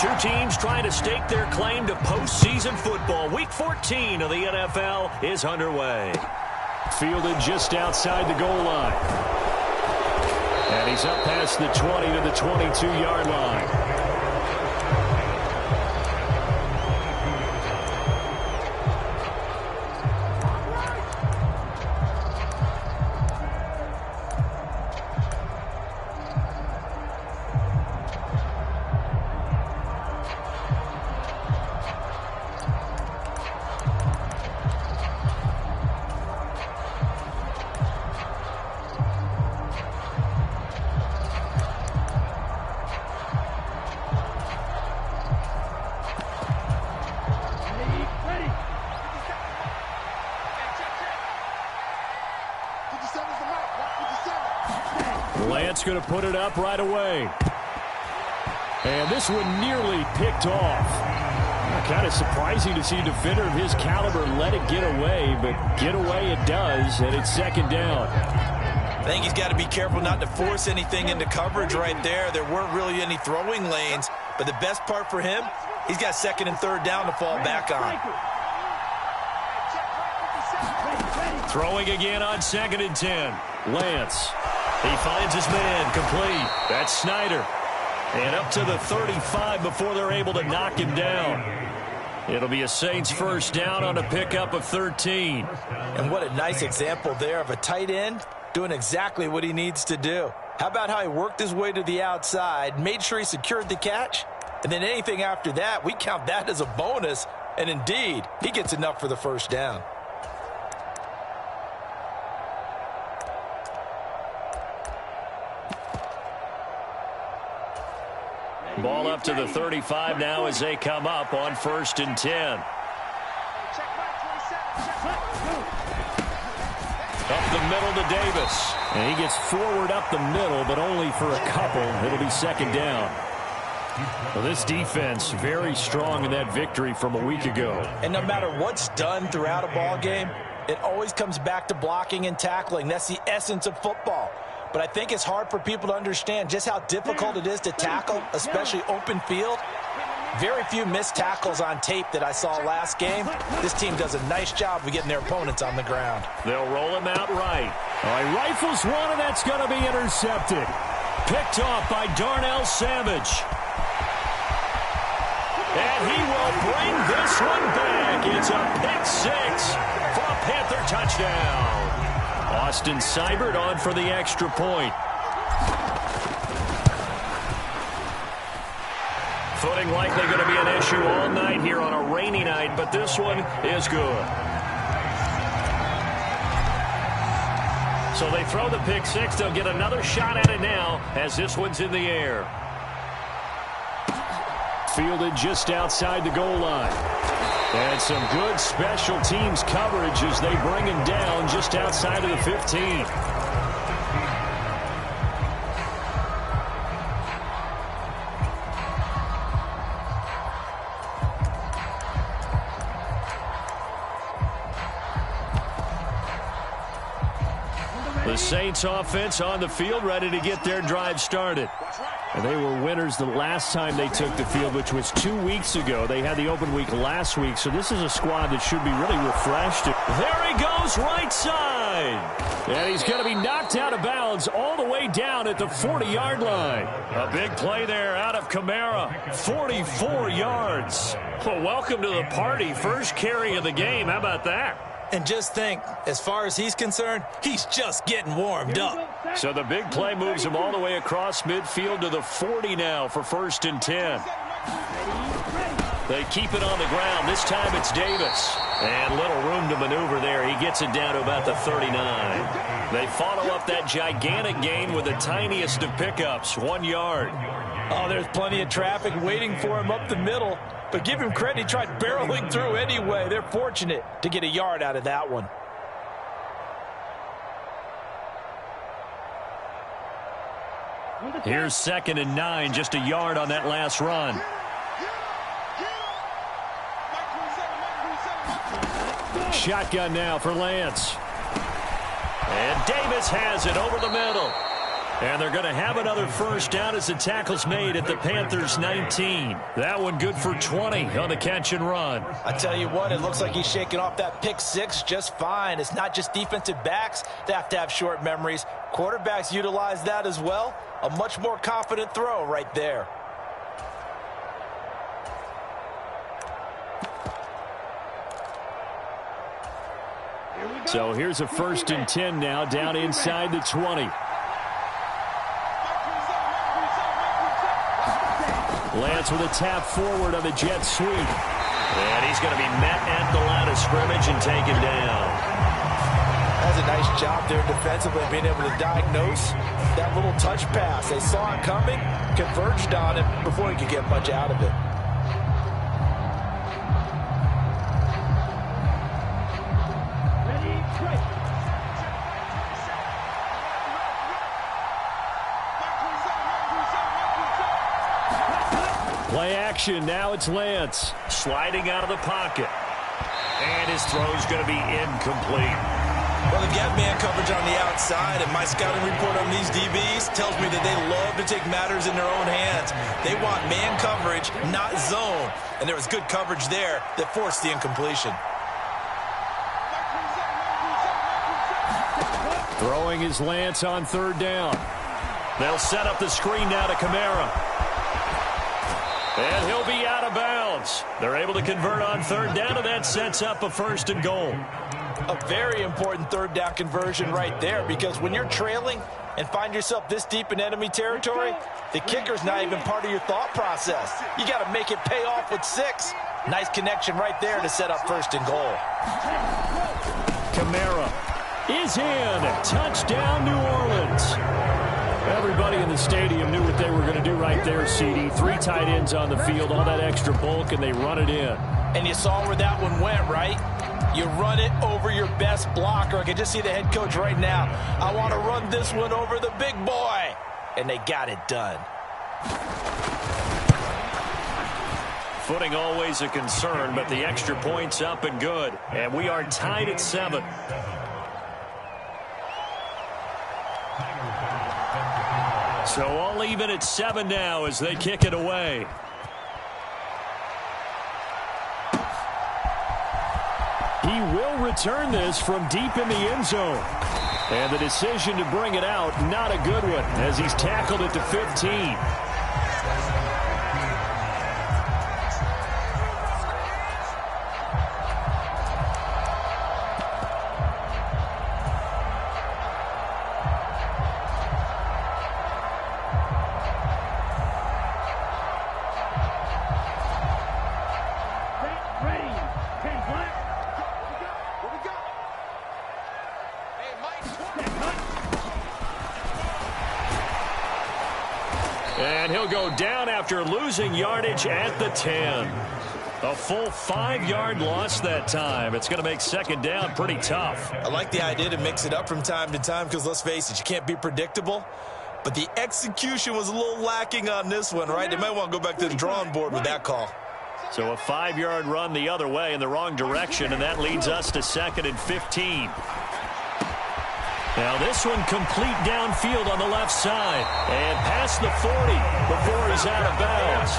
Two teams trying to stake their claim to postseason football. Week 14 of the NFL is underway. Fielded just outside the goal line. And he's up past the 20 to the 22-yard line. Lance going to put it up right away. And this one nearly picked off. Kind of surprising to see a defender of his caliber let it get away, but get away it does, and it's second down. I think he's got to be careful not to force anything into coverage right there. There weren't really any throwing lanes, but the best part for him, he's got second and third down to fall back on. Throwing again on 2nd and 10. Lance. He finds his man complete. That's Snyder. And up to the 35 before they're able to knock him down. It'll be a Saints first down on a pickup of 13. And what a nice example there of a tight end doing exactly what he needs to do. How about how he worked his way to the outside, made sure he secured the catch, and then anything after that, we count that as a bonus. And indeed, he gets enough for the first down. Ball up to the 35 now as they come up on 1st and 10. Up the middle to Davis. And he gets forward up the middle, but only for a couple. It'll be second down. Well, this defense very strong in that victory from a week ago. And no matter what's done throughout a ball game, it always comes back to blocking and tackling. That's the essence of football. But I think it's hard for people to understand just how difficult it is to tackle, especially open field. Very few missed tackles on tape that I saw last game. This team does a nice job of getting their opponents on the ground. They'll roll him out right. All right, rifles one, and that's going to be intercepted. Picked off by Darnell Savage. And he will bring this one back. It's a pick six for a Panther touchdown. Austin Seibert on for the extra point. Footing likely going to be an issue all night here on a rainy night, but this one is good. So they throw the pick six. They'll get another shot at it now as this one's in the air. Fielded just outside the goal line. And some good special teams coverage as they bring him down just outside of the 15. The Saints offense on the field ready to get their drive started. And they were winners the last time they took the field, which was 2 weeks ago. They had the open week last week, so this is a squad that should be really refreshed. There he goes, right side. And he's going to be knocked out of bounds all the way down at the 40-yard line. A big play there out of Kamara. 44 yards. Well, welcome to the party. First carry of the game. How about that? And just think, as far as he's concerned, he's just getting warmed up. So the big play moves him all the way across midfield to the 40 now for 1st and 10. They keep it on the ground. This time it's Davis. And little room to maneuver there. He gets it down to about the 39. They follow up that gigantic gain with the tiniest of pickups, 1 yard. Oh, there's plenty of traffic waiting for him up the middle. But give him credit, he tried barreling through anyway. They're fortunate to get a yard out of that one. Here's 2nd and 9, just a yard on that last run. Shotgun now for Lance. And Davis has it over the middle. And they're going to have another first down as the tackle's made at the Panthers' 19. That one good for 20 on the catch and run. I tell you what, it looks like he's shaking off that pick six just fine. It's not just defensive backs that have short memories. Quarterbacks utilize that as well. A much more confident throw right there. So here's a 1st and 10 now, down inside the 20. Lance with a tap forward on the jet sweep. And he's going to be met at the line of scrimmage and taken down. That's a nice job there defensively, being able to diagnose that little touch pass. They saw it coming, converged on it before he could get much out of it. Play action, now it's Lance. Sliding out of the pocket. And his throw's going to be incomplete. Well, they've got man coverage on the outside, and my scouting report on these DBs tells me that they love to take matters in their own hands. They want man coverage, not zone. And there was good coverage there that forced the incompletion. Throwing is Lance on 3rd down. They'll set up the screen now to Kamara. And he'll be out of bounds. They're able to convert on 3rd down, and that sets up a 1st and goal. A very important 3rd down conversion right there, because when you're trailing and find yourself this deep in enemy territory, the kicker's not even part of your thought process. You got to make it pay off with 6. Nice connection right there to set up 1st and goal. Kamara is in. Touchdown, New Orleans. Everybody in the stadium knew what they were going to do right there, CD. 3 tight ends on the field, all that extra bulk, and they run it in. And you saw where that one went, right? You run it over your best blocker. I can just see the head coach right now. I want to run this one over the big boy. And they got it done. Footing always a concern, but the extra point's up and good. And we are tied at 7. So all even at 7 now as they kick it away. He will return this from deep in the end zone. And the decision to bring it out, not a good one, as he's tackled at the 15. And he'll go down after losing yardage at the 10. A full 5-yard loss that time. It's going to make 2nd down pretty tough. I like the idea to mix it up from time to time because, let's face it, you can't be predictable. But the execution was a little lacking on this one, right? They might want to go back to the drawing board with that call. So a 5-yard run the other way in the wrong direction, and that leads us to 2nd and 15. Now this one complete downfield on the left side and past the 40 before he's out of bounds.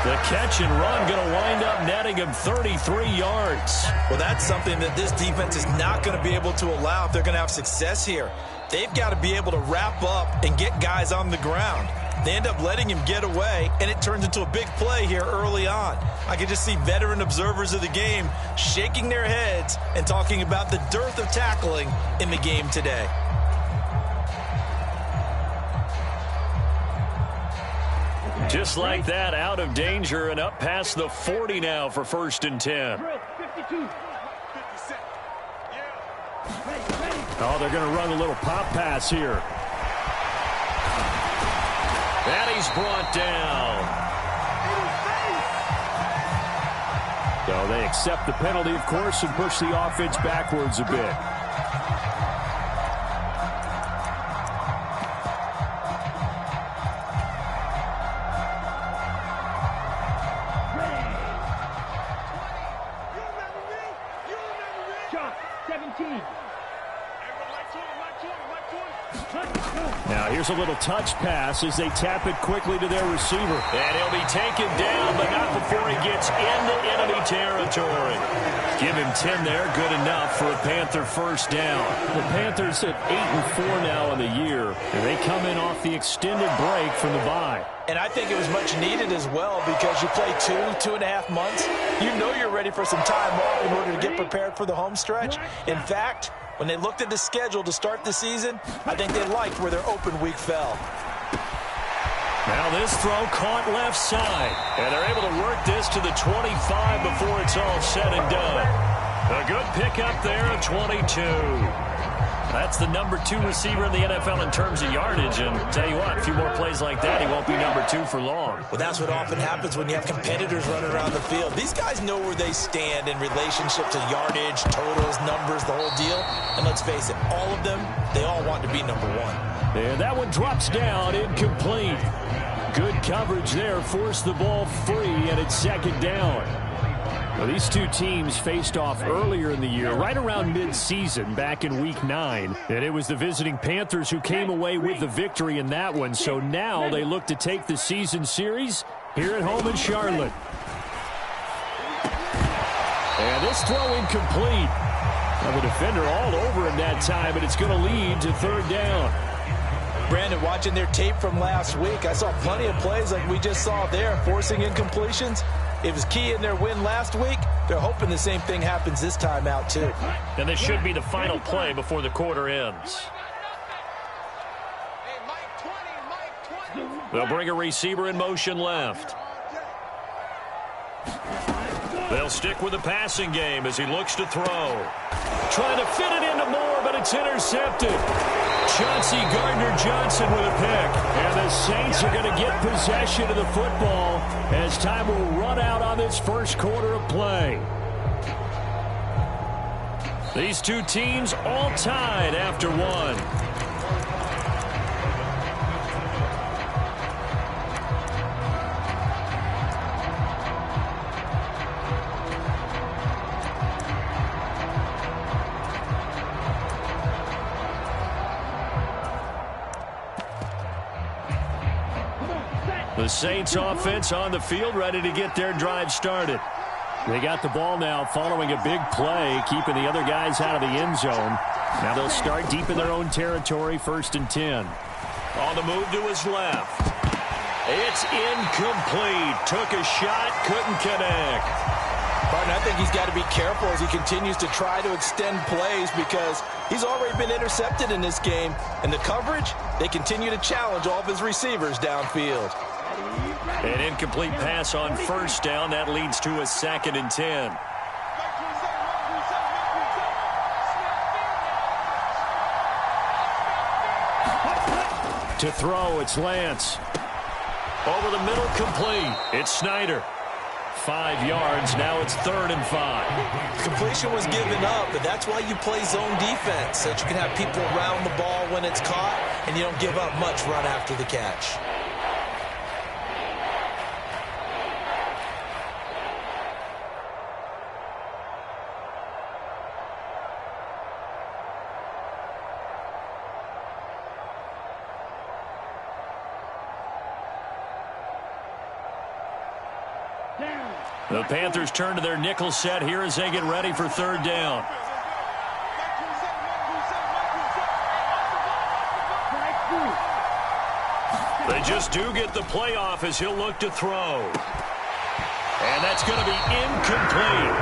The catch and run going to wind up netting him 33 yards. Well, that's something that this defense is not going to be able to allow if they're going to have success here. They've got to be able to wrap up and get guys on the ground. They end up letting him get away, and it turns into a big play here early on. I can just see veteran observers of the game shaking their heads and talking about the dearth of tackling in the game today. Just like that, out of danger and up past the 40 now for 1st and 10. Oh, they're going to run a little pop pass here. And he's brought down. So they accept the penalty, of course, and push the offense backwards a bit. Now here's a little touch pass as they tap it quickly to their receiver. And he'll be taken down, but not before he gets into enemy territory. Give him 10 there, good enough for a Panther first down. The Panthers at 8-4 now in the year, and they come in off the extended break from the bye. And I think it was much needed as well because you play 2.5 months. You know you're ready for some time off in order to get prepared for the home stretch. In fact, when they looked at the schedule to start the season, I think they liked where their open week fell. Now this throw caught left side. And they're able to work this to the 25 before it's all said and done. A good pickup there of 22. That's the number 2 receiver in the NFL in terms of yardage. And tell you what, a few more plays like that, he won't be number 2 for long. Well, that's what often happens when you have competitors running around the field. These guys know where they stand in relationship to yardage, totals, numbers, the whole deal. And let's face it, all of them, they all want to be number 1. And that one drops down, incomplete. Good coverage there, forced the ball free, and it's second down. Well, these two teams faced off earlier in the year, right around mid-season, back in Week 9. And it was the visiting Panthers who came away with the victory in that one. So now they look to take the season series here at home in Charlotte. And this throw incomplete. Now the defender all over him that time, and it's going to lead to third down. Brandon, watching their tape from last week, I saw plenty of plays like we just saw there, forcing incompletions. It was key in their win last week. They're hoping the same thing happens this time out, too. And this should be the final play before the quarter ends. They'll bring a receiver in motion left. They'll stick with the passing game as he looks to throw. Trying to fit it into Moore, but it's intercepted. Chauncey Gardner-Johnson with a pick. And the Saints are going to get possession of the football as time will run out on this first quarter of play. These two teams all tied after one. The Saints offense on the field, ready to get their drive started. They got the ball now following a big play, keeping the other guys out of the end zone. Now they'll start deep in their own territory, 1st and 10. On the move to his left. It's incomplete. Took a shot, couldn't connect. Martin, I think he's got to be careful as he continues to try to extend plays because he's already been intercepted in this game. And the coverage, they continue to challenge all of his receivers downfield. An incomplete pass on first down. That leads to a 2nd and 10. To throw, it's Lance. Over the middle, complete. It's Snyder. 5 yards. Now it's 3rd and 5. Completion was given up, but that's why you play zone defense, so that you can have people around the ball when it's caught, and you don't give up much run after the catch. The Panthers turn to their nickel set here as they get ready for 3rd down. They just do get the playoff as he'll look to throw. And that's going to be incomplete.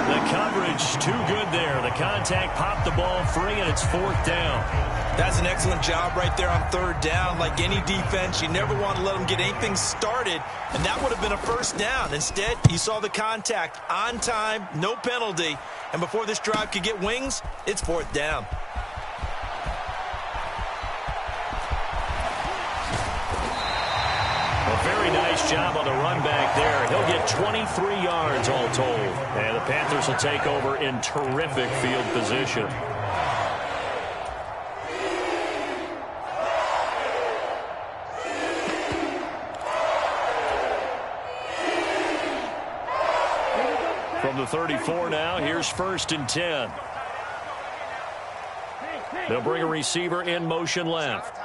The coverage too good there. The contact popped the ball free, and it's 4th down. That's an excellent job right there on 3rd down. Like any defense, you never want to let them get anything started, and that would have been a 1st down. Instead, you saw the contact on time, no penalty, and before this drive could get wings, it's 4th down. A very nice job on the run back there. He'll get 23 yards all told. And the Panthers will take over in terrific field position. From the 34 now, here's 1st and 10. They'll bring a receiver in motion left.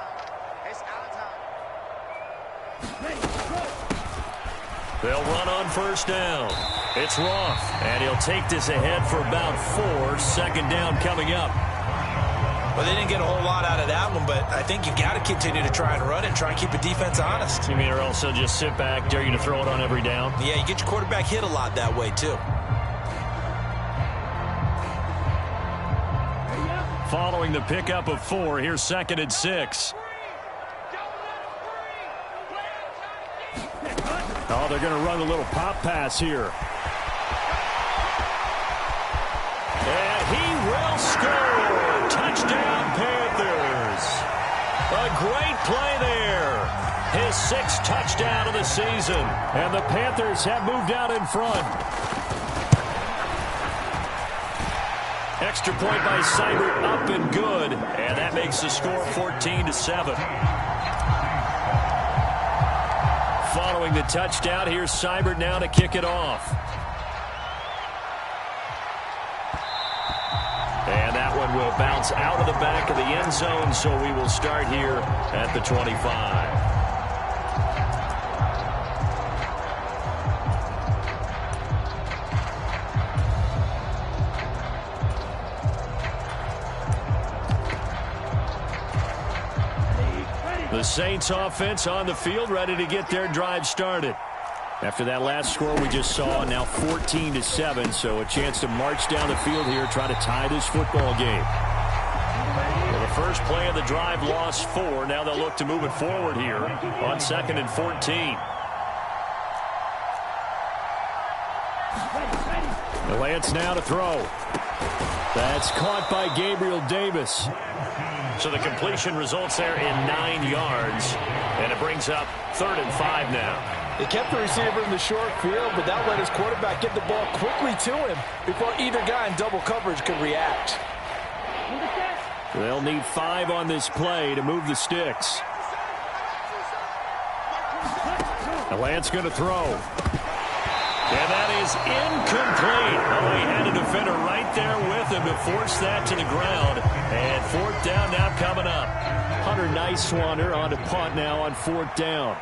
They'll run on first down. It's Roth, and he'll take this ahead for about 4. Second down coming up. Well, they didn't get a whole lot out of that one, but I think you got to continue to try and run it and try and keep the defense honest. You mean, or else they'll just sit back, dare you to throw it on every down? Yeah, you get your quarterback hit a lot that way, too. Following the pickup of 4, here's 2nd and 6. Oh, they're going to run a little pop pass here. And he will score. Touchdown, Panthers. A great play there. His 6th touchdown of the season. And the Panthers have moved out in front. Extra point by Seibert, up and good. And that makes the score 14-7. Following the touchdown, here's Seibert now to kick it off. And that one will bounce out of the back of the end zone, so we will start here at the 25. The Saints offense on the field, ready to get their drive started. After that last score we just saw, now 14-7, so a chance to march down the field here, try to tie this football game. Well, the first play of the drive lost 4. Now they'll look to move it forward here on 2nd and 14. The Lance now to throw. That's caught by Gabriel Davis. So the completion results there in 9 yards, and it brings up 3rd and 5 now. They kept the receiver in the short field, but that let his quarterback get the ball quickly to him before either guy in double coverage could react. They'll need 5 on this play to move the sticks. The Lance going to throw. And that is incomplete. Oh, he had a defender right there with him to force that to the ground. And 4th down now coming up. Hunter Nicewander on a punt now on 4th down.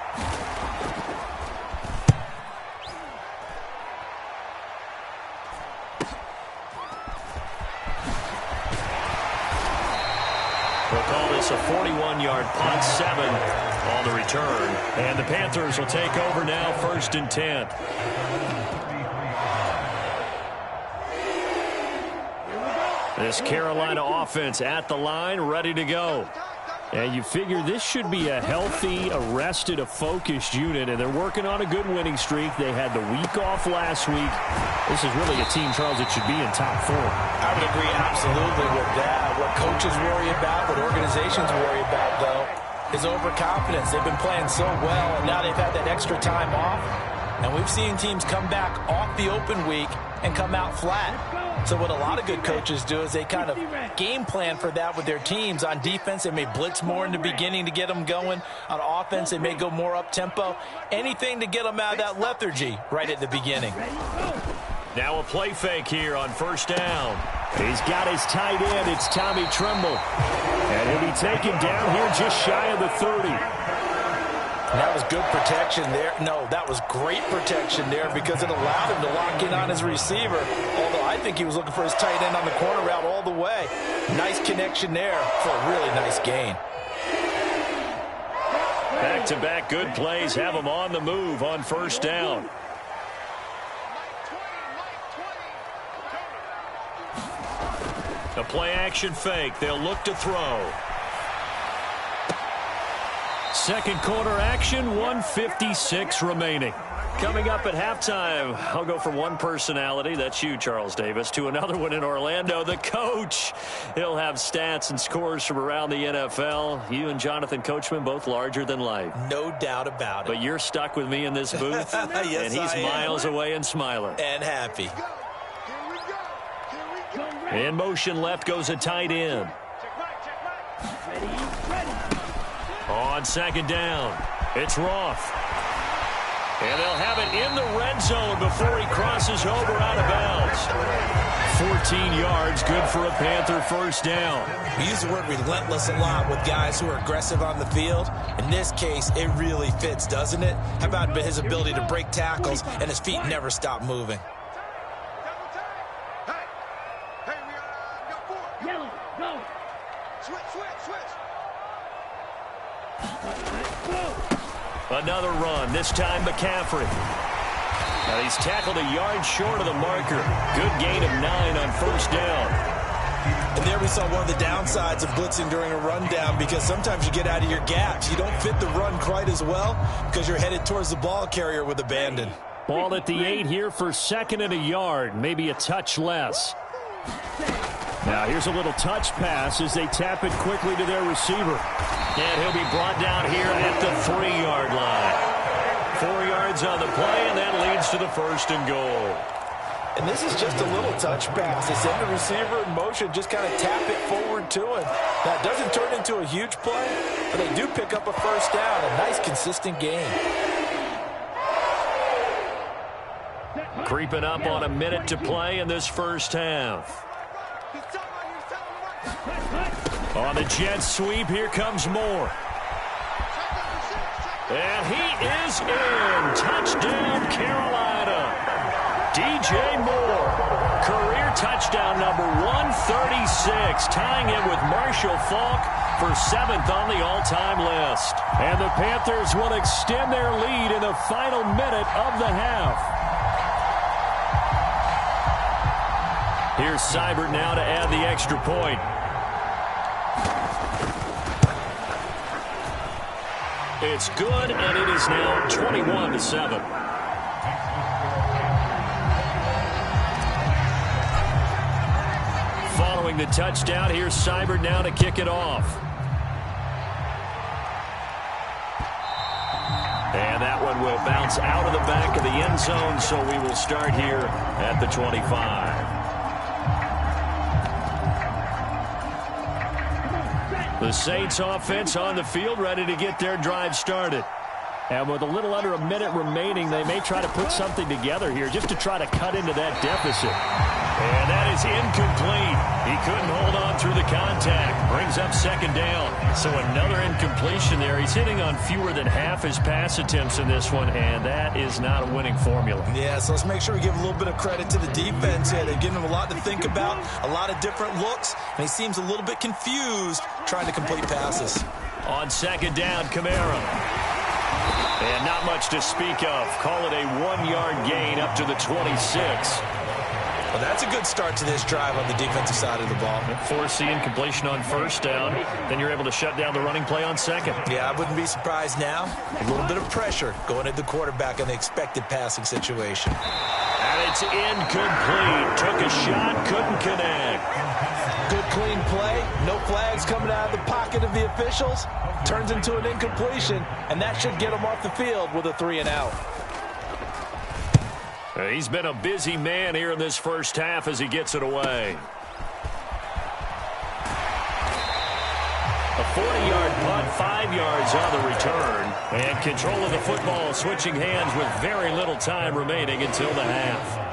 We'll call this a 41-yard punt, 7 on the return. And the Panthers will take over now, 1st and 10. This Carolina offense at the line, ready to go. And you figure this should be a healthy, a focused unit, and they're working on a good winning streak. They had the week off last week. This is really a team, Charles, that should be in top 4. I would agree absolutely with that. What coaches worry about, what organizations worry about, though, is overconfidence. They've been playing so well, and now they've had that extra time off. And we've seen teams come back off the open week and come out flat. So what a lot of good coaches do is they kind of game plan for that with their teams. On defense, they may blitz more in the beginning to get them going. On offense, they may go more up-tempo. Anything to get them out of that lethargy right at the beginning. Now a play fake here on 1st down. He's got his tight end. It's Tommy Tremble. And he'll be taken down here just shy of the 30. That was good protection there. No, that was great protection there because it allowed him to lock in on his receiver. Although I think he was looking for his tight end on the corner route all the way. Nice connection there for a really nice gain. Back-to-back good plays have him on the move on 1st down. A play-action fake. They'll look to throw. Second quarter action, 1:56 remaining. Coming up at halftime, I'll go from one personality, that's you, Charles Davis, to another one in Orlando, the coach. He'll have stats and scores from around the NFL. You and Jonathan Coachman, both larger than life. No doubt about it. But you're stuck with me in this booth, yes, and he's miles away and smiling. And happy. In motion left goes a tight end. On 2nd down, it's Roth. And they'll have it in the red zone before he crosses over out of bounds. 14 yards, good for a Panther first down. We use the word relentless a lot with guys who are aggressive on the field. In this case, it really fits, doesn't it? How about his ability to break tackles and his feet never stop moving? Yellow, go. Switch. Another run, this time McCaffrey. Now he's tackled a yard short of the marker. Good gain of 9 on first down. And there we saw one of the downsides of blitzing during a rundown, because sometimes you get out of your gaps. You don't fit the run quite as well because you're headed towards the ball carrier with abandon. Ball at the 8 here for 2nd and a yard, maybe a touch less. Now here's a little touch pass as they tap it quickly to their receiver. And he'll be brought down here at the 3-yard line. 4 yards on the play, and that leads to the 1st and goal. And this is just a little touch pass. They send the receiver in motion, just kind of tap it forward to him. Now, it doesn't turn into a huge play, but they do pick up a first down. A nice, consistent gain. Creeping up on a minute to play in this first half. On the jet sweep, here comes Moore. And he is in. Touchdown, Carolina. DJ Moore, career touchdown number 136, tying it with Marshall Faulk for 7th on the all-time list. And the Panthers will extend their lead in the final minute of the half. Here's Seibert now to add the extra point. It's good, and it is now 21-7. Following the touchdown, here's Seibert now to kick it off. And that one will bounce out of the back of the end zone, so we will start here at the 25. The Saints offense on the field, ready to get their drive started. And with a little under a minute remaining, they may try to put something together here just to try to cut into that deficit. And that is incomplete. He couldn't hold on through the contact. Brings up 2nd down. So another incompletion there. He's hitting on fewer than half his pass attempts in this one, and that is not a winning formula. Yeah, so let's make sure we give a little bit of credit to the defense here. They've given him a lot to think about, a lot of different looks, and he seems a little bit confused trying to complete passes. On 2nd down, Kamara. And not much to speak of. Call it a 1-yard gain up to the 26. Well, that's a good start to this drive on the defensive side of the ball. Force the incompletion on 1st down. Then you're able to shut down the running play on 2nd. Yeah, I wouldn't be surprised now. A little bit of pressure going at the quarterback in the expected passing situation. And it's incomplete. Took a shot, couldn't connect. Good clean play. No flags coming out of the pocket of the officials. Turns into an incompletion, and that should get him off the field with a 3-and-out. He's been a busy man here in this first half as he gets it away. A 40-yard punt, 5 yards on the return. And control of the football switching hands with very little time remaining until the half.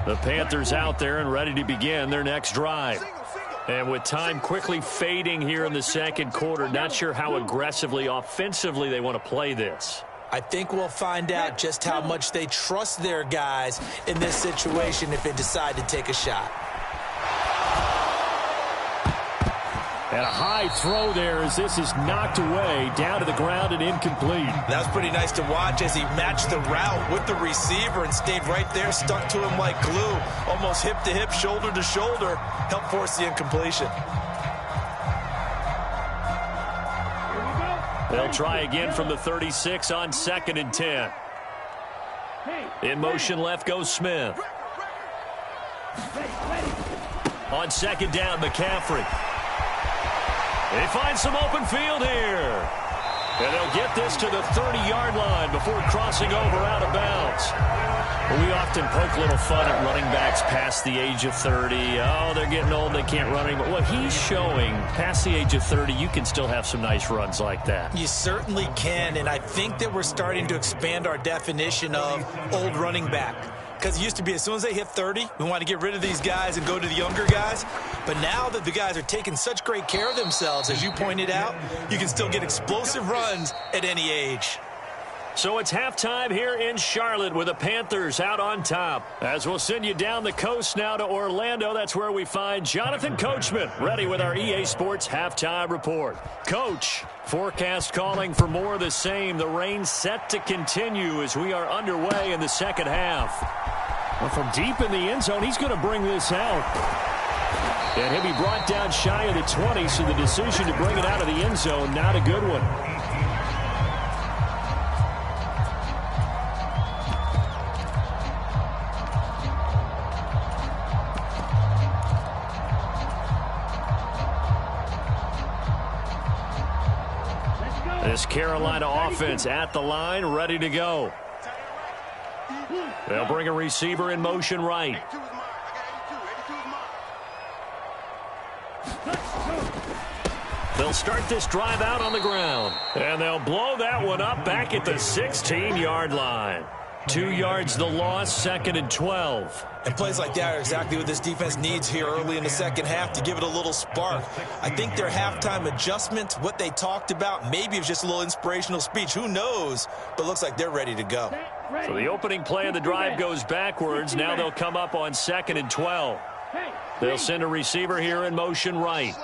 The Panthers out there and ready to begin their next drive. And with time quickly fading here in the 2nd quarter, not sure how aggressively, offensively they want to play this. I think we'll find out just how much they trust their guys in this situation if they decide to take a shot. And a high throw there as this is knocked away, down to the ground and incomplete. That was pretty nice to watch as he matched the route with the receiver and stayed right there, stuck to him like glue, almost hip to hip, shoulder to shoulder, helped force the incompletion. They'll try again from the 36 on 2nd and 10. In motion left goes Smith. On 2nd down, McCaffrey. They find some open field here. And they'll get this to the 30-yard line before crossing over out of bounds. We often poke a little fun at running backs past the age of 30. Oh, they're getting old, they can't run anymore. What he's showing, past the age of 30, you can still have some nice runs like that. You certainly can, and I think that we're starting to expand our definition of old running back. Because it used to be as soon as they hit 30, we want to get rid of these guys and go to the younger guys. But now that the guys are taking such great care of themselves, as you pointed out, you can still get explosive runs at any age. So it's halftime here in Charlotte with the Panthers out on top. As we'll send you down the coast now to Orlando, that's where we find Jonathan Coachman ready with our EA Sports halftime report. Coach, forecast calling for more of the same. The rain set to continue as we are underway in the second half. Well, from deep in the end zone, he's going to bring this out. And he'll be brought down shy of the 20, so the decision to bring it out of the end zone, not a good one. This Carolina offense at the line, ready to go. They'll bring a receiver in motion right. They'll start this drive out on the ground. And they'll blow that one up back at the 16-yard line. 2 yards the loss, 2nd and 12. And plays like that are exactly what this defense needs here early in the second half to give it a little spark. I think their halftime adjustments, what they talked about, maybe it was just a little inspirational speech. Who knows? But looks like they're ready to go. So the opening play of the drive goes backwards. Now they'll come up on 2nd and 12. They'll send a receiver here in motion right.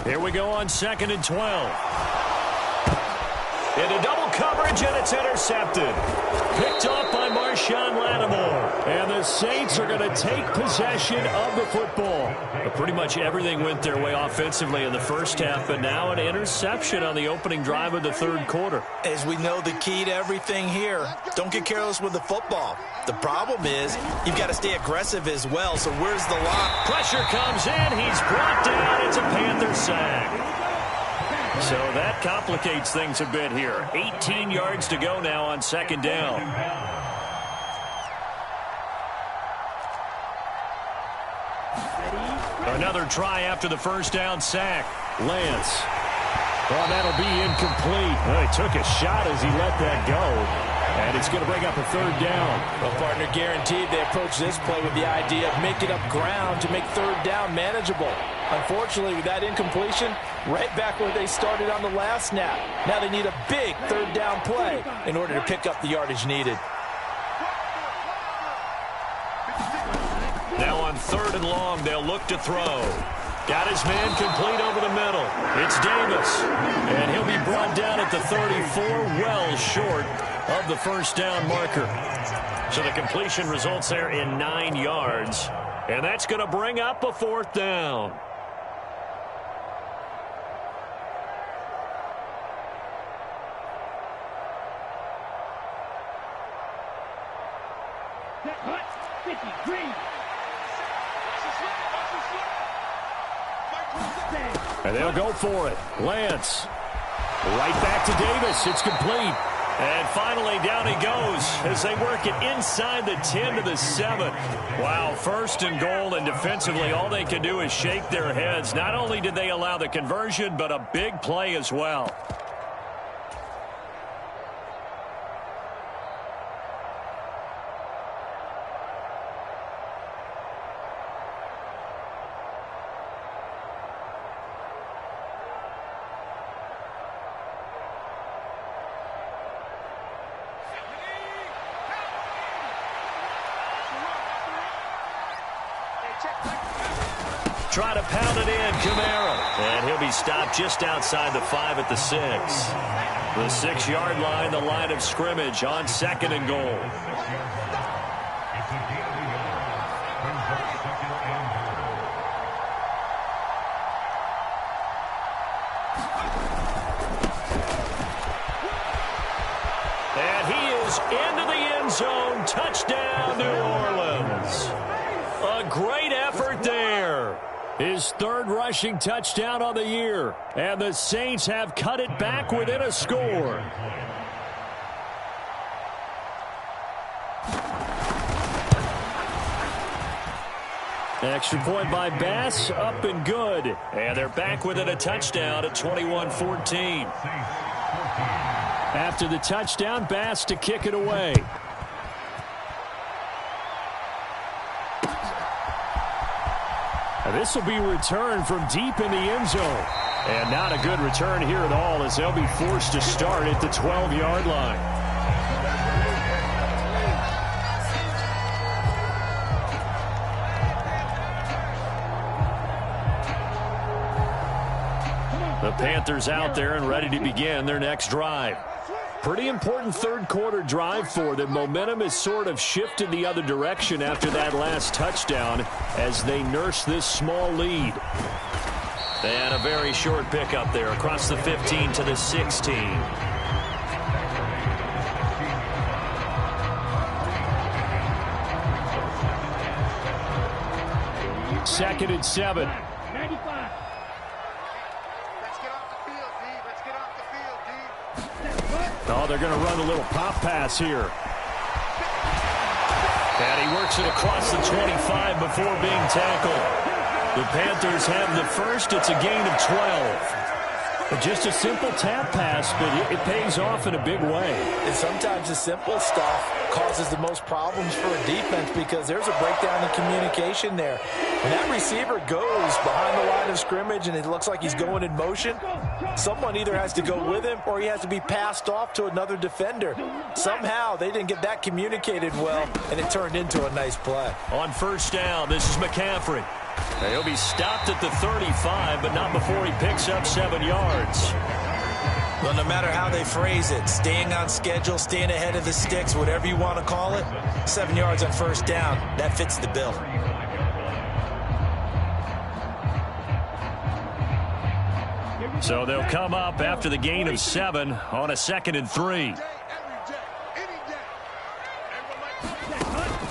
Here we go on 2nd and 12. Into double coverage, and it's intercepted. Picked off by Marshawn Lattimore. And the Saints are going to take possession of the football. But pretty much everything went their way offensively in the first half, but now an interception on the opening drive of the third quarter. As we know, the key to everything here, don't get careless with the football. The problem is you've got to stay aggressive as well, so where's the lock? Pressure comes in. He's brought down. It's a Panther sack. So that complicates things a bit here. 18 yards to go now on 2nd down. Another try after the first down sack. Lance. Well, that'll be incomplete. Well, he took a shot as he let that go. And it's going to bring up a 3rd down. Well, partner, guaranteed they approach this play with the idea of making up ground to make 3rd down manageable. Unfortunately, with that incompletion, right back where they started on the last snap. Now they need a big 3rd down play in order to pick up the yardage needed. Now on 3rd and long, they'll look to throw. Got his man complete over the middle. It's Davis. And he'll be brought down at the 34, well short of the first down marker. So the completion results there in 9 yards. And that's going to bring up a 4th down. And they'll go for it. Lance. Right back to Davis. It's complete. And finally, down he goes as they work it inside the 10 to the 7. Wow, 1st and goal, and defensively, all they can do is shake their heads. Not only did they allow the conversion, but a big play as well. Try to pound it in, Kamara. And he'll be stopped just outside the 5 at the 6. The 6-yard line, the line of scrimmage on 2nd and goal. And he is into the end zone. Touchdown, New Orleans. A great effort there. His third rushing touchdown on the year. And the Saints have cut it back within a score. Extra point by Bass, up and good. And they're back within a touchdown at 21-14. After the touchdown, Bass to kick it away. This will be returned from deep in the end zone. And not a good return here at all, as they'll be forced to start at the 12-yard line. The Panthers out there and ready to begin their next drive. Pretty important third quarter drive for them. Momentum has sort of shifted the other direction after that last touchdown as they nurse this small lead. And a very short pickup there across the 15 to the 16. Second and 7. 95. Oh, they're going to run a little pop pass here. And he works it across the 25 before being tackled. The Panthers have the first. It's a gain of 12. Just a simple tap pass, but it pays off in a big way. And sometimes the simple stuff causes the most problems for a defense because there's a breakdown in communication there. When that receiver goes behind the line of scrimmage and it looks like he's going in motion, someone either has to go with him or he has to be passed off to another defender. Somehow they didn't get that communicated well, and it turned into a nice play. On first down, this is McCaffrey. He'll be stopped at the 35, but not before he picks up 7 yards. Well, no matter how they phrase it, staying on schedule, staying ahead of the sticks, whatever you want to call it, 7 yards on first down, that fits the bill. So they'll come up after the gain of 7 on a 2nd and 3.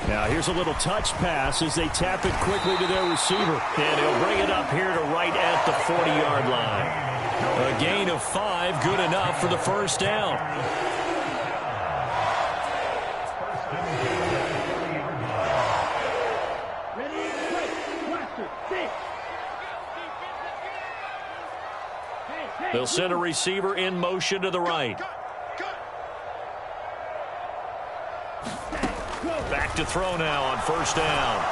Now here's a little touch pass as they tap it quickly to their receiver. And he'll bring it up here to right at the 40-yard line. A gain of 5, good enough for the first down. They'll send a receiver in motion to the right. Back to throw now on first down.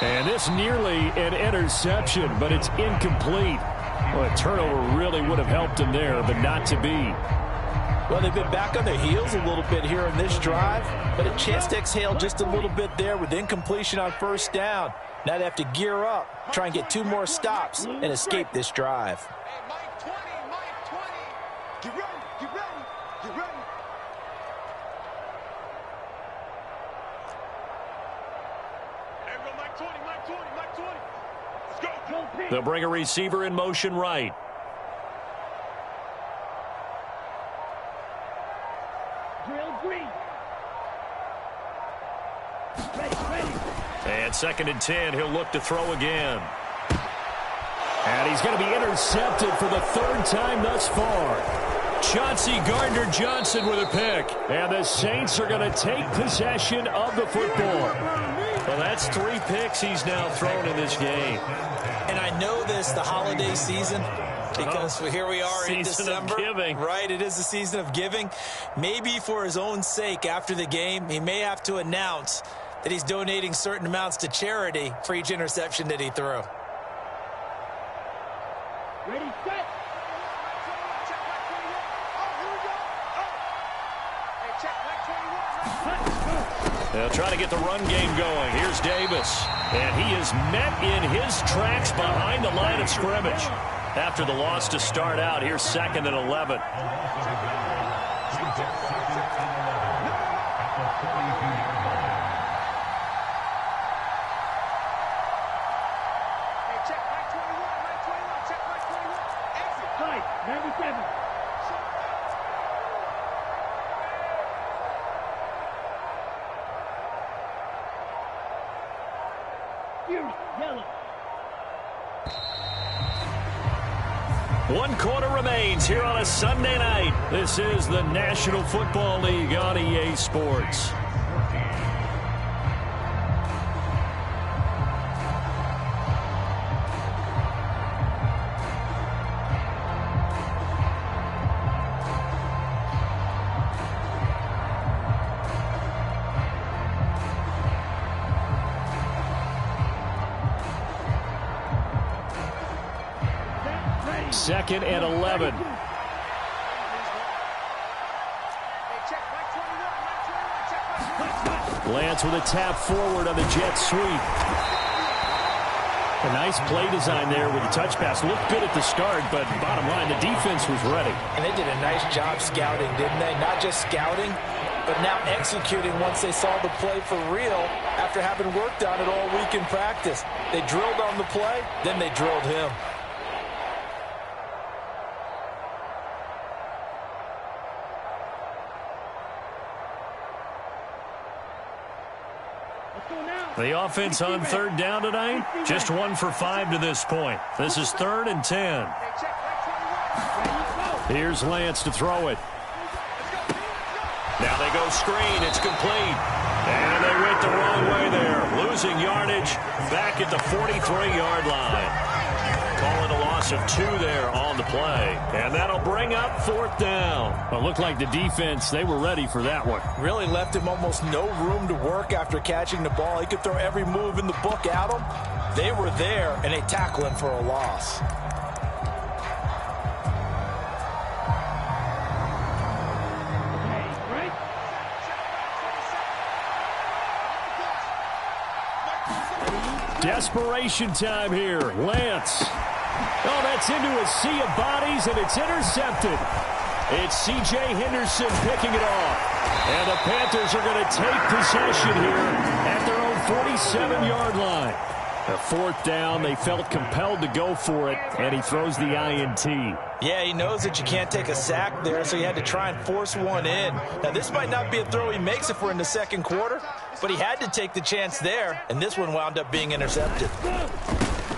And this nearly an interception, but it's incomplete. Well, a turnover really would have helped him there, but not to be. Well, they've been back on their heels a little bit here in this drive, but a chance to exhale just a little bit there with incompletion on first down. Now they have to gear up, try and get 2 more stops, and escape this drive. They'll bring a receiver in motion right. And 2nd and 10, he'll look to throw again. And he's going to be intercepted for the 3rd time thus far. Chauncey Gardner-Johnson with a pick. And the Saints are going to take possession of the football. Well, that's 3 picks he's now thrown in this game. And I know this, the holiday season, because here we are in December. Season of giving. Right, it is the season of giving. Maybe for his own sake after the game, he may have to announce that he's donating certain amounts to charity for each interception that he threw. Ready, set. They'll try to get the run game going. Here's Davis. And he is met in his tracks behind the line of scrimmage. After the loss to start out, here's 2nd and 11. Right, 97. Yellow. One quarter remains here on a Sunday night. This is the National Football League on EA Sports. Second and 11. Lance with a tap forward on the jet sweep. A nice play design there with the touch pass. Looked good at the start, but bottom line, the defense was ready. And they did a nice job scouting, didn't they? Not just scouting, but now executing once they saw the play for real after having worked on it all week in practice. They drilled on the play, then they drilled him. The offense on third down tonight, just 1 for 5 to this point. This is 3rd and 10. Here's Lance to throw it. Now they go screen. It's complete. And they went the wrong way there. Losing yardage back at the 43-yard line. Call it a loss of 2 there on the play. And that'll bring up 4th down. Well, it looked like the defense, they were ready for that one. Really left him almost no room to work after catching the ball. He could throw every move in the book at him. They were there, and they tackle him for a loss. Desperation time here. Lance. Oh, that's into a sea of bodies, and it's intercepted. It's C.J. Henderson picking it off. And the Panthers are going to take possession here at their own 47-yard line. A 4th down, they felt compelled to go for it, and he throws the INT. Yeah, he knows that you can't take a sack there, so he had to try and force one in. Now, this might not be a throw he makes if we're in the second quarter, but he had to take the chance there, and this one wound up being intercepted.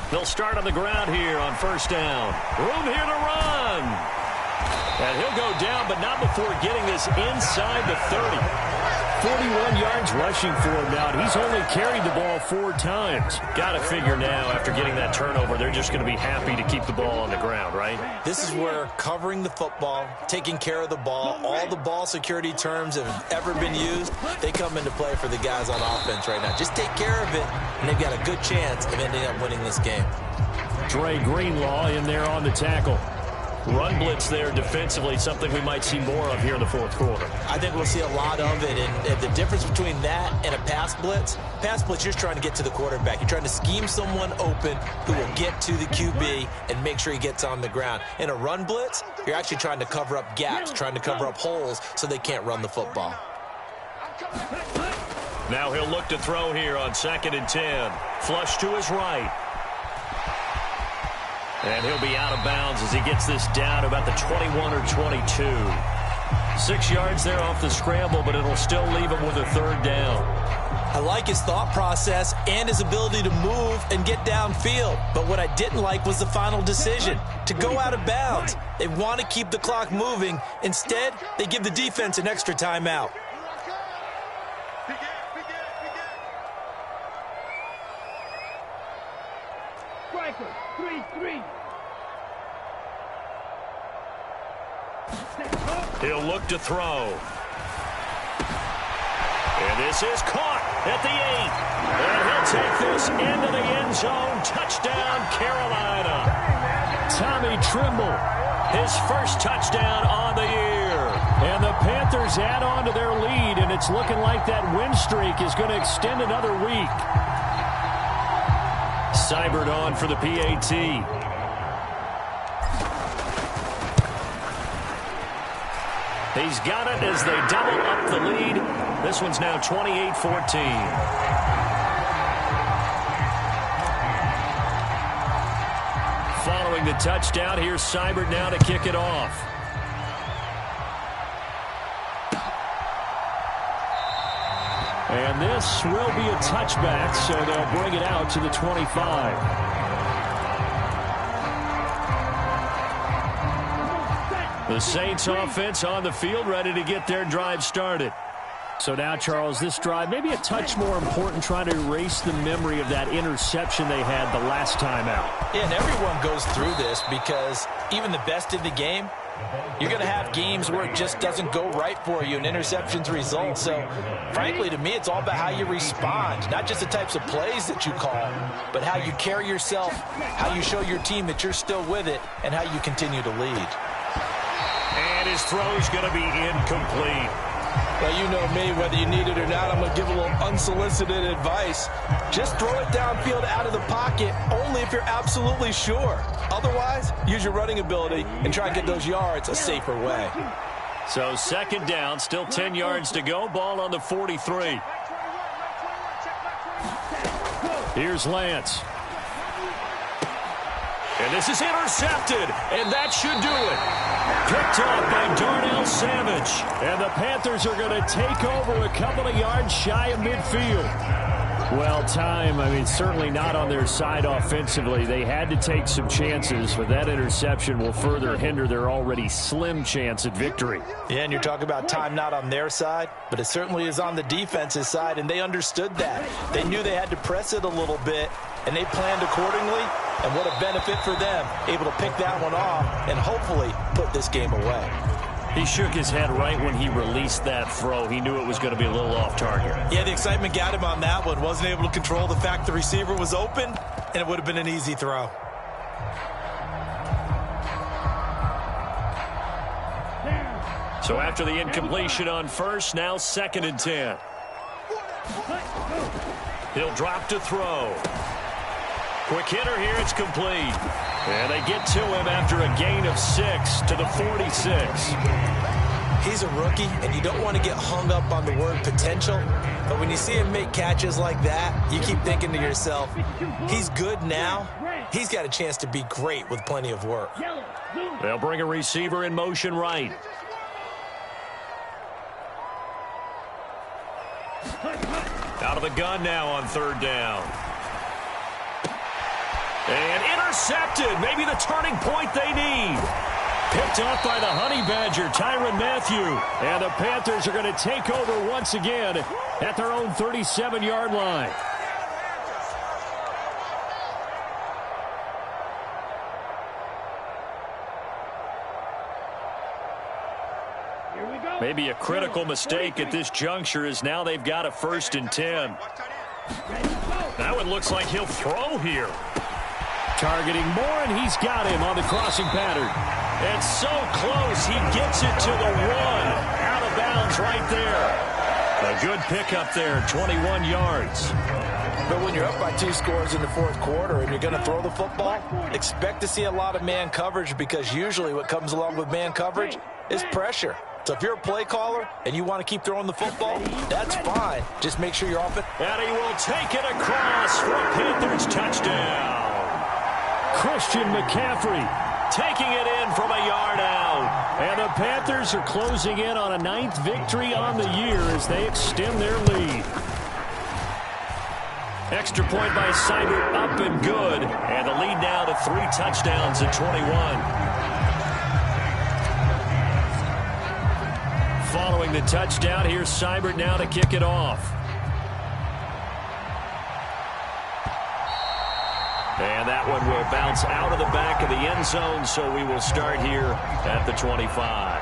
They'll start on the ground here on 1st down. Room here to run. And he'll go down, but not before getting this inside the 30. 41 yards rushing for him now, and he's only carried the ball 4 times. Got to figure now, after getting that turnover, they're just going to be happy to keep the ball on the ground, right? This is where covering the football, taking care of the ball, all the ball security terms that have ever been used, they come into play for the guys on offense right now. Just take care of it, and they've got a good chance of ending up winning this game. Dre Greenlaw in there on the tackle. Run blitz there defensively, something we might see more of here in the 4th quarter. I think we'll see a lot of it, and the difference between that and a pass blitz, you're just trying to get to the quarterback. You're trying to scheme someone open who will get to the QB and make sure he gets on the ground. In a run blitz, you're actually trying to cover up gaps, trying to cover up holes so they can't run the football. Now he'll look to throw here on 2nd and 10. Flush to his right. And he'll be out of bounds as he gets this down about the 21 or 22. 6 yards there off the scramble, but it'll still leave him with a 3rd down. I like his thought process and his ability to move and get downfield. But what I didn't like was the final decision, to go out of bounds. They want to keep the clock moving. Instead, they give the defense an extra timeout. Striker, 3-3. He'll look to throw. And this is caught at the 8. And he'll take this into the end zone. Touchdown, Carolina. Tommy Trimble, his first touchdown on the year. And the Panthers add on to their lead, and it's looking like that win streak is going to extend another week. Seibert on for the PAT. He's got it as they double up the lead. This one's now 28-14. Following the touchdown, here's Seibert now to kick it off. And this will be a touchback, so they'll bring it out to the 25. The Saints offense on the field, ready to get their drive started. So now, Charles, this drive maybe a touch more important, trying to erase the memory of that interception they had the last time out. Yeah, and everyone goes through this because even the best in the game, you're going to have games where it just doesn't go right for you and interceptions result. So, frankly, to me, it's all about how you respond, not just the types of plays that you call, but how you carry yourself, how you show your team that you're still with it, and how you continue to lead. And his throw is going to be incomplete. Well, you know me, whether you need it or not, I'm going to give a little unsolicited advice. Just throw it downfield out of the pocket, only if you're absolutely sure. Otherwise, use your running ability and try and get those yards a safer way. So second down, still 10 yards to go. Ball on the 43. Here's Lance. And this is intercepted, and that should do it. Picked off by Darnell Savage. And the Panthers are going to take over a couple of yards shy of midfield. Well, certainly not on their side offensively. They had to take some chances, but that interception will further hinder their already slim chance at victory. Yeah, and you're talking about time not on their side, but it certainly is on the defense's side, and they understood that. They knew they had to press it a little bit, and they planned accordingly, and what a benefit for them, able to pick that one off and hopefully put this game away. He shook his head right when he released that throw. He knew it was going to be a little off target. Yeah, the excitement got him on that one. Wasn't able to control the fact the receiver was open, and it would have been an easy throw. So after the incompletion on first, now 2nd and 10. He'll drop to throw. Quick hitter here, it's complete. And they get to him after a gain of 6 to the 46. He's a rookie, and you don't want to get hung up on the word potential. But when you see him make catches like that, you keep thinking to yourself, he's good now. He's got a chance to be great with plenty of work. They'll bring a receiver in motion right. Out of the gun now on 3rd down. And intercepted. Maybe the turning point they need. Picked off by the Honey Badger, Tyrann Mathieu. And the Panthers are going to take over once again at their own 37-yard line. Maybe a critical mistake at this juncture is now they've got a 1st and 10. That one looks like he'll throw here. Targeting Moore, and he's got him on the crossing pattern. And so close, he gets it to the 1. Out of bounds right there. A good pickup there, 21 yards. But when you're up by 2 scores in the 4th quarter and you're going to throw the football, expect to see a lot of man coverage, because usually what comes along with man coverage is pressure. So if you're a play caller and you want to keep throwing the football, that's fine. Just make sure you're off it. And he will take it across for a Panthers touchdown. Christian McCaffrey taking it in from a yard out. And the Panthers are closing in on a 9th victory on the year as they extend their lead. Extra point by Seibert, up and good. And the lead now to 3 touchdowns at 21. Following the touchdown, here's Seibert now to kick it off. And that one will bounce out of the back of the end zone, so we will start here at the 25.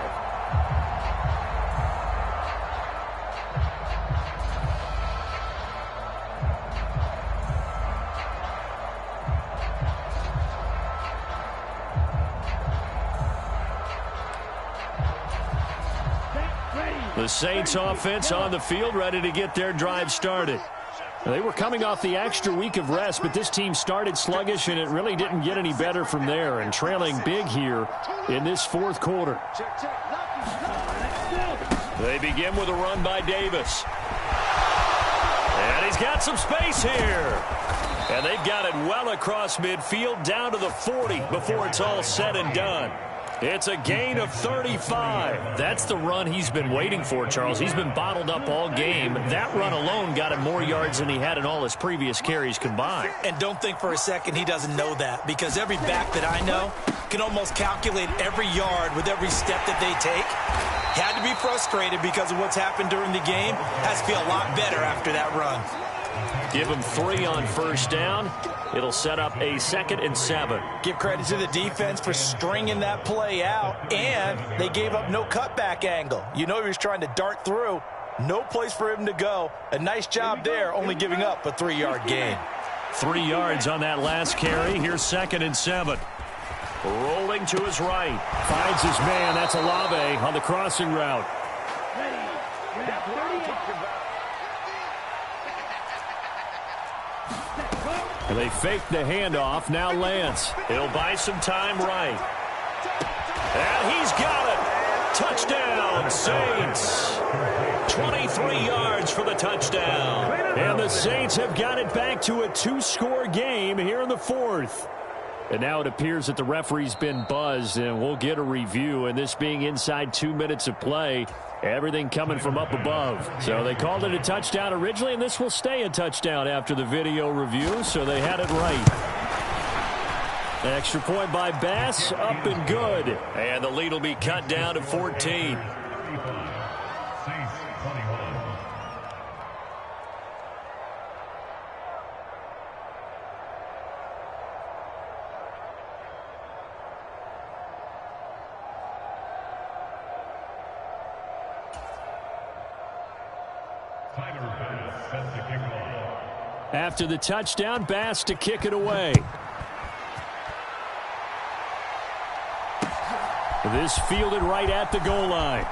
The Saints offense on the field, ready to get their drive started. They were coming off the extra week of rest, but this team started sluggish, and it really didn't get any better from there, and trailing big here in this 4th quarter. They begin with a run by Davis. And he's got some space here. And they've got it well across midfield, down to the 40 before it's all said and done. It's a gain of 35. That's the run he's been waiting for, Charles. He's been bottled up all game. That run alone got him more yards than he had in all his previous carries combined. And don't think for a second he doesn't know that, because every back that I know can almost calculate every yard with every step that they take. Had to be frustrated because of what's happened during the game. Has to feel a lot better after that run. Give him 3 on first down. It'll set up a 2nd and 7. Give credit to the defense for stringing that play out, and they gave up no cutback angle. You know he was trying to dart through. No place for him to go. A nice job there, only giving up a 3-yard gain. 3 yards on that last carry. Here's 2nd and 7. Rolling to his right. Finds his man. That's Olave on the crossing route. And they fake the handoff. Now Lance. He'll buy some time right. And he's got it. Touchdown, Saints. 23 yards for the touchdown. And the Saints have got it back to a 2-score game here in the 4th. And now it appears that the referee's been buzzed, and we'll get a review. And this being inside 2 minutes of play, everything coming from up above. So they called it a touchdown originally, and this will stay a touchdown after the video review, so they had it right. Extra point by Bass, up and good. And the lead will be cut down to 14. After the touchdown, Bass to kick it away. This fielded right at the goal line.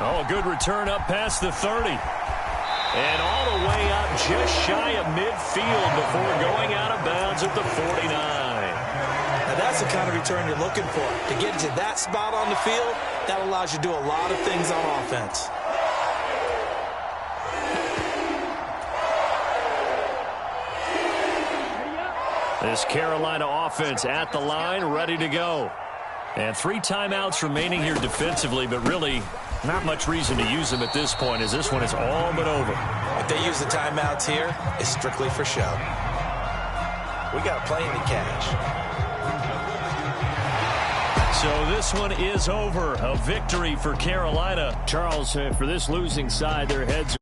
Oh, good return up past the 30. And all the way up just shy of midfield before going out of bounds at the 49. Now that's the kind of return you're looking for. To get to that spot on the field, that allows you to do a lot of things on offense. This Carolina offense at the line, ready to go. And 3 timeouts remaining here defensively, but really not much reason to use them at this point, as this one is all but over. If they use the timeouts here, it's strictly for show. We got plenty of cash. So this one is over. A victory for Carolina. Charles, for this losing side, their heads